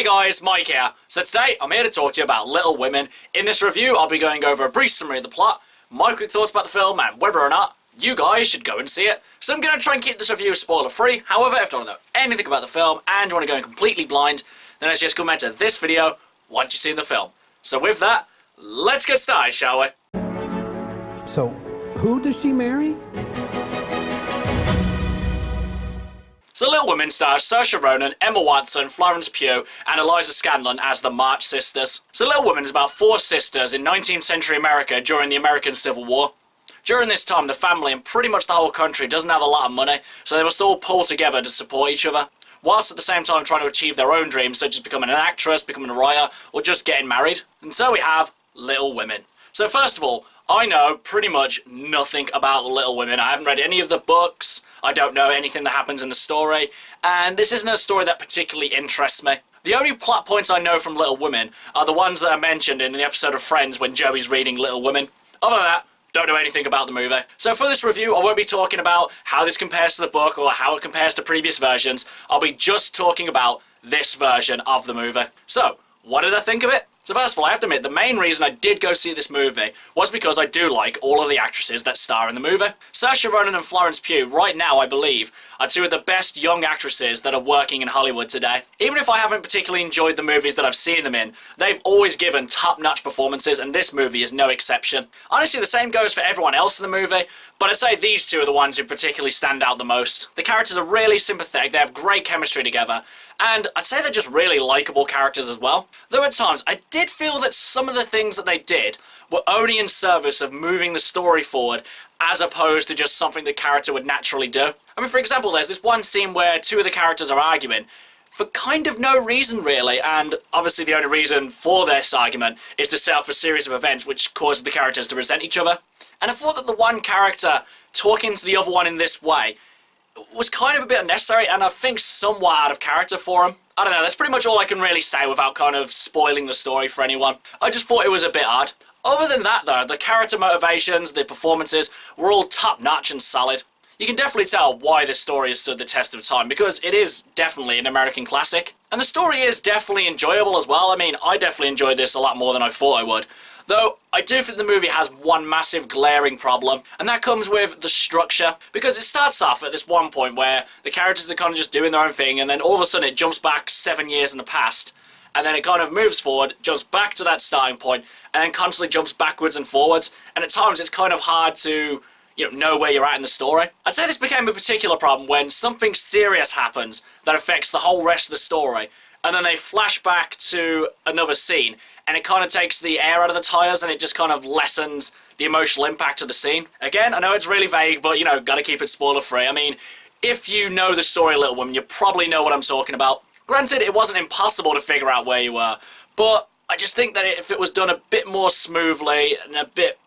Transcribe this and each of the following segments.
Hey guys, Mike here. So today, I'm here to talk to you about Little Women. In this review, I'll be going over a brief summary of the plot, my quick thoughts about the film, and whether or not you guys should go and see it. So I'm going to try and keep this review spoiler-free. However, if you don't know anything about the film, and you want to go in completely blind, then let's just comment to this video once you've seen the film. So with that, let's get started, shall we? So, who does she marry? So Little Women stars Saoirse Ronan, Emma Watson, Florence Pugh, and Eliza Scanlon as the March Sisters. So Little Women is about 4 sisters in 19th century America during the American Civil War. During this time, the family and pretty much the whole country doesn't have a lot of money, so they must all pull together to support each other, whilst at the same time trying to achieve their own dreams, such as becoming an actress, becoming a writer, or just getting married. And so we have Little Women. So first of all, I know pretty much nothing about Little Women. I haven't read any of the books, I don't know anything that happens in the story, and this isn't a story that particularly interests me. The only plot points I know from Little Women are the ones that are mentioned in the episode of Friends when Joey's reading Little Women. Other than that, don't know anything about the movie. So for this review, I won't be talking about how this compares to the book or how it compares to previous versions. I'll be just talking about this version of the movie. So, what did I think of it? So first of all, I have to admit, the main reason I did go see this movie was because I do like all of the actresses that star in the movie. Saoirse Ronan and Florence Pugh, right now, I believe, are 2 of the best young actresses that are working in Hollywood today. Even if I haven't particularly enjoyed the movies that I've seen them in, they've always given top-notch performances, and this movie is no exception. Honestly, the same goes for everyone else in the movie, but I'd say these 2 are the ones who particularly stand out the most. The characters are really sympathetic, they have great chemistry together, and I'd say they're just really likeable characters as well. Though at times, I did feel that some of the things that they did were only in service of moving the story forward, as opposed to just something the character would naturally do. I mean, for example, there's this one scene where 2 of the characters are arguing for kind of no reason, really, and obviously the only reason for this argument is to set up a series of events which causes the characters to resent each other. And I thought that the one character talking to the other one in this way was kind of a bit unnecessary, and I think somewhat out of character for him. I don't know, that's pretty much all I can really say without kind of spoiling the story for anyone. I just thought it was a bit odd. Other than that though, the character motivations, the performances, were all top-notch and solid. You can definitely tell why this story has stood the test of time, because it is definitely an American classic. And the story is definitely enjoyable as well. I mean, I definitely enjoyed this a lot more than I thought I would. Though, I do think the movie has one massive glaring problem, and that comes with the structure. Because it starts off at this one point where the characters are kind of just doing their own thing, and then all of a sudden it jumps back 7 years in the past, and then it kind of moves forward, jumps back to that starting point, and then constantly jumps backwards and forwards, and at times it's kind of hard to know where you're at in the story. I'd say this became a particular problem when something serious happens that affects the whole rest of the story, and then they flash back to another scene, and it kind of takes the air out of the tires, and it just kind of lessens the emotional impact of the scene. Again, I know it's really vague, but, gotta keep it spoiler-free. I mean, if you know the story of Little Women, you probably know what I'm talking about. Granted, it wasn't impossible to figure out where you were, but I just think that if it was done a bit more smoothly, and a bit,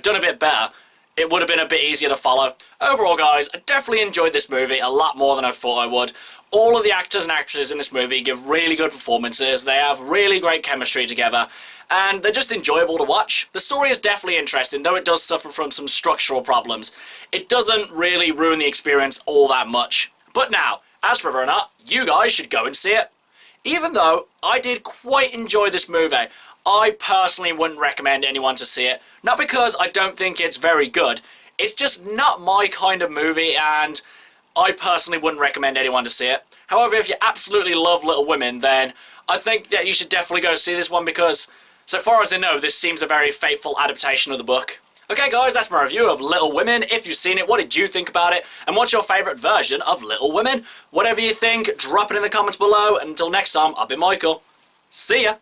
done a bit better, it would have been a bit easier to follow. Overall, guys, I definitely enjoyed this movie a lot more than I thought I would. All of the actors and actresses in this movie give really good performances, they have really great chemistry together, and they're just enjoyable to watch. The story is definitely interesting, though it does suffer from some structural problems. It doesn't really ruin the experience all that much. But now, as for whether or not, you guys should go and see it. Even though I did quite enjoy this movie, I personally wouldn't recommend anyone to see it. Not because I don't think it's very good, it's just not my kind of movie, and I personally wouldn't recommend anyone to see it. However, if you absolutely love Little Women, then I think that you should definitely go see this one, because so far as I know, this seems a very faithful adaptation of the book. Okay guys, that's my review of Little Women. If you've seen it, what did you think about it? And what's your favourite version of Little Women? Whatever you think, drop it in the comments below. And until next time, I've been Michael. See ya!